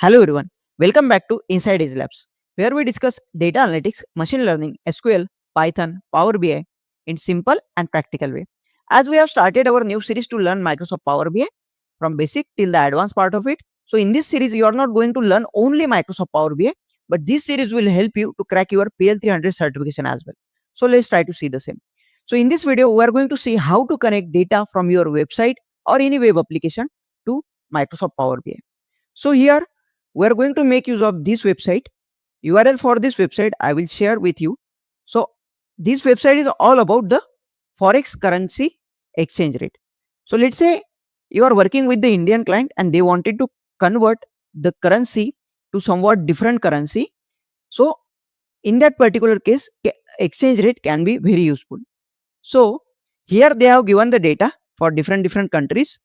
Hello everyone, welcome back to InsightEdge Labs, where we discuss data analytics, machine learning, SQL, Python, Power BI in simple and practical way. As we have started our new series to learn Microsoft Power BI from basic till the advanced part of it. So in this series, you are not going to learn only Microsoft Power BI, but this series will help you to crack your PL-300 certification as well. So let's try to see the same. So in this video, we are going to see how to connect data from your website or any web application to Microsoft Power BI. So here we are going to make use of this website. URL for this website I will share with you. So this website is all about the forex currency exchange rate. So let's say you are working with the Indian client and they wanted to convert the currency to somewhat different currency. So in that particular case, exchange rate can be very useful. So here they have given the data for different countries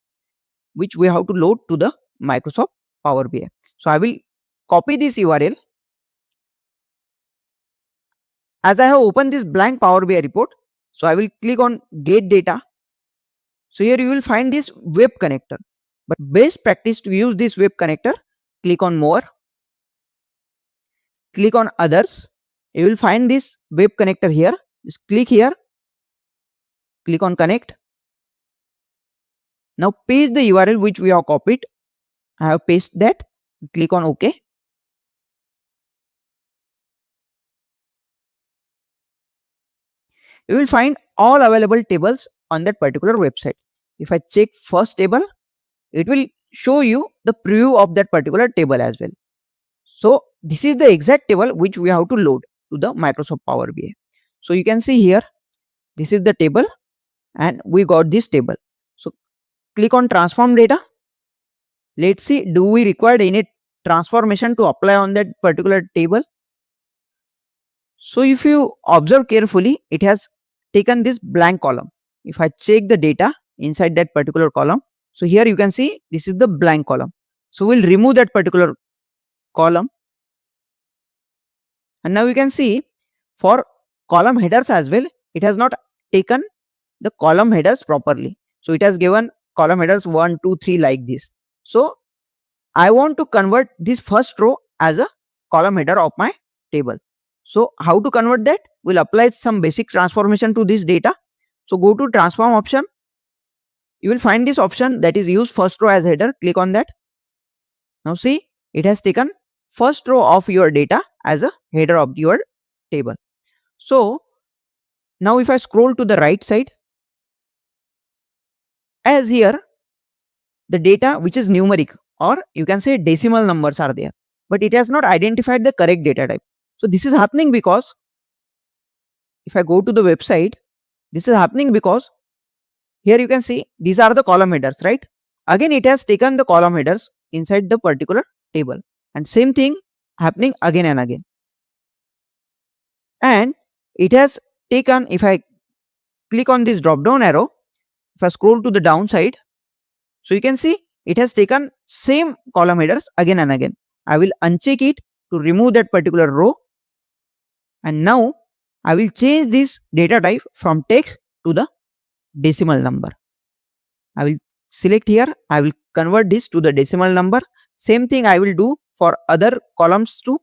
which we have to load to the Microsoft Power BI. So I will copy this URL. As I have opened this blank Power BI report, so I will click on get data. So here you will find this web connector, but best practice to use this web connector, click on more, click on others. You will find this web connector here. Just click here, click on connect. Now paste the URL which we have copied. I have pasted that. Click on OK. You will find all available tables on that particular website. If I check first table, it will show you the preview of that particular table as well. So this is the exact table which we have to load to the Microsoft Power BI. So you can see here, this is the table and we got this table. So click on transform data. Let's see, do we require any transformation to apply on that particular table? So if you observe carefully, it has taken this blank column. If I check the data inside that particular column, so here you can see this is the blank column. So we'll remove that particular column. And now you can see for column headers as well, it has not taken the column headers properly. So it has given column headers 1, 2, 3 like this. So I want to convert this first row as a column header of my table. So how to convert that? We'll apply some basic transformation to this data. So go to transform option. You will find this option that is use first row as header. Click on that. Now see, it has taken first row of your data as a header of your table. So now if I scroll to the right side, as here the data which is numeric or you can say decimal numbers are there, but it has not identified the correct data type. So this is happening because if I go to the website, this is happening because here you can see these are the column headers, right? Again, it has taken the column headers inside the particular table and same thing happening again and again. And it has taken, if I click on this drop down arrow, if I scroll to the downside, so you can see it has taken same column headers again and again. I will uncheck it to remove that particular row. And now I will change this data type from text to the decimal number. I will select here. I will convert this to the decimal number. Same thing I will do for other columns too.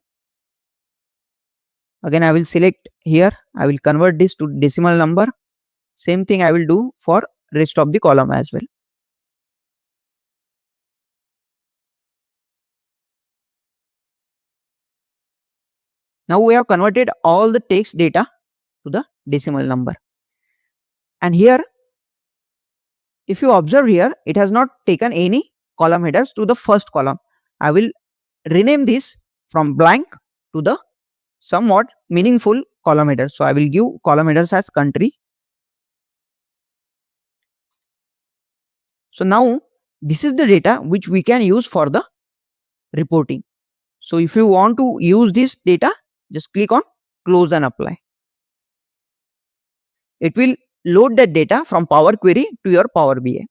Again, I will select here. I will convert this to decimal number. Same thing I will do for rest of the column as well. Now we have converted all the text data to the decimal number. And here, if you observe here, it has not taken any column headers to the first column. I will rename this from blank to the somewhat meaningful column header. So I will give column headers as country. So now this is the data which we can use for the reporting. So if you want to use this data, just click on close and apply. It will load that data from Power Query to your Power BI.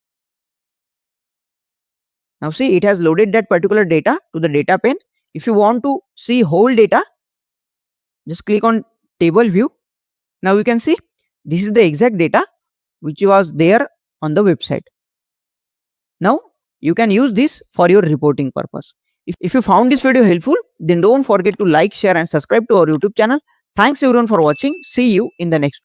Now see, it has loaded that particular data to the data pane. If you want to see whole data, just click on table view. Now you can see this is the exact data which was there on the website. Now you can use this for your reporting purpose. If you found this video helpful, then don't forget to like, share and subscribe to our YouTube channel. Thanks everyone for watching. See you in the next